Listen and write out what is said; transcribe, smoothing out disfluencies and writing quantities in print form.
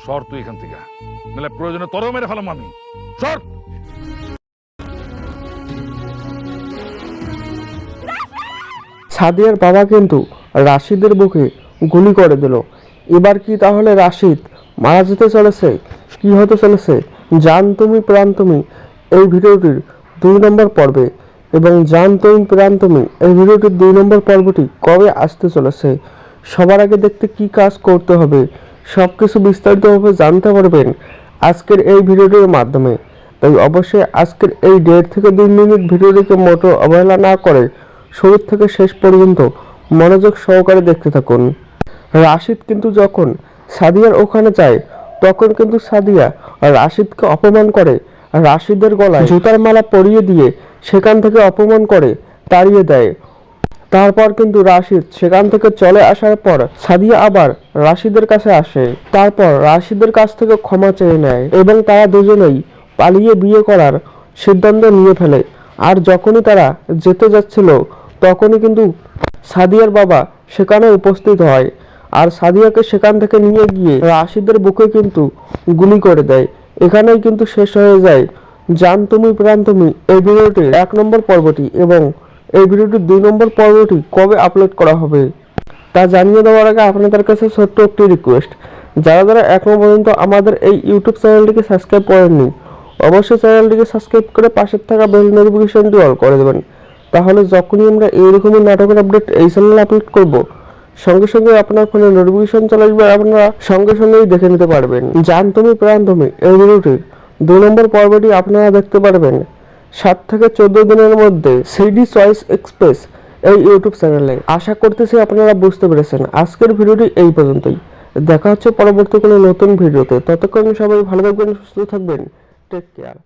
সর তুই এখান থেকে, নাহলে প্রয়োজনে তোরও মেরে ফেলাম আমি। সর। সাদিয়ার বাবা কিন্তু রাশিদের বুকে গুলি করে দিল। এবার কি তাহলে রাশিদ মারা যেতে চলেছে? কি হতে চলেছে জান তুমি প্রাণ তুমি এই ভিডিওটির 2 নম্বর পর্বে, এবং জান তুমি প্রাণ তুমি এই ভিডিওটির 2 নম্বর পর্বটি কবে আসতে চলেছে, সবার আগে দেখতে কি কাজ করতে হবে সবকিছু বিস্তারিতভাবে জানতে পারবেন আজকের এই ভিডিওটির মাধ্যমে। তাই অবশ্যই আজকের এই 1.5 থেকে 2 মিনিট ভিডিওটিকে মোটো অবহেলা না করে শুরু থেকে শেষ পর্যন্ত মনোযোগ সহকারে দেখতে থাকুন। রাশিদ কিন্তু যখন সাদিয়ার ওখানে যায় তখন কিন্তু সাদিয়া রাশিদকে অপমান করে, রাশিদের গলায় জুতার মালা পরিয়ে দিয়ে সেখান থেকে অপমান করে তাড়িয়ে দেয়। তারপর কিন্তু রাশিদ সেখান থেকে চলে আসার পর সাদিয়া আবার রাশিদের কাছে আসে, তারপর রাশিদের কাছ থেকে ক্ষমা চেয়ে নেয় এবং তারা দুজনেই পালিয়ে বিয়ে করার সিদ্ধান্ত নিয়ে ফেলে। আর যখনই তারা যেতে যাচ্ছিল তখনই কিন্তু সাদিয়ার বাবা সেখানে উপস্থিত হয় আর সাদিয়াকে সেখান থেকে নিয়ে গিয়ে রাশিদের বুকে কিন্তু গুলি করে দেয়। এখানেই কিন্তু শেষ হয়ে যায় জান তুমি প্রাণ তুমি এই ভিডিওটির 1 নম্বর পর্বটি, এবং এই ভিডিওটির 2 নম্বর পর্বটি কবে আপলোড করা হবে তা জানিয়ে দেওয়ার আগে আপনাদের কাছে ছোট্ট একটি রিকোয়েস্ট, যারা যারা এখনো পর্যন্ত আমাদের এই ইউটিউব চ্যানেলটিকে সাবস্ক্রাইব করেননি অবশ্যই চ্যানেলটিকে সাবস্ক্রাইব করে পাশে থাকা বেল নোটিফিকেশনটি অল করে দেবেন। তাহলে যখনই আমরা এইরকমই নাটকের আপডেট এই চ্যানেলে আপলোড করব সঙ্গে সঙ্গে আপনার ফোনে নোটিফিকেশন চলে আসবে, আপনারা সঙ্গে সঙ্গেই দেখে নিতে পারবেন। জান তুমি প্রাণ তুমি এই ভিডিওটির 2 নম্বর পর্বটি আপনারা দেখতে পারবেন 7 থেকে 14 দিনের মধ্যে সিডি চয়েস এক্সপ্রেস এই ইউটিউব চ্যানেলে। আশা করতেছি আপনারা বুঝতে পেরেছেন। আজকের ভিডিওটি এই পর্যন্তই, দেখা হচ্ছে পরবর্তী কোনো নতুন ভিডিওতে। ততক্ষণ সবাই ভালো থাকবেন, সুস্থ থাকবেন, টেক কেয়ার।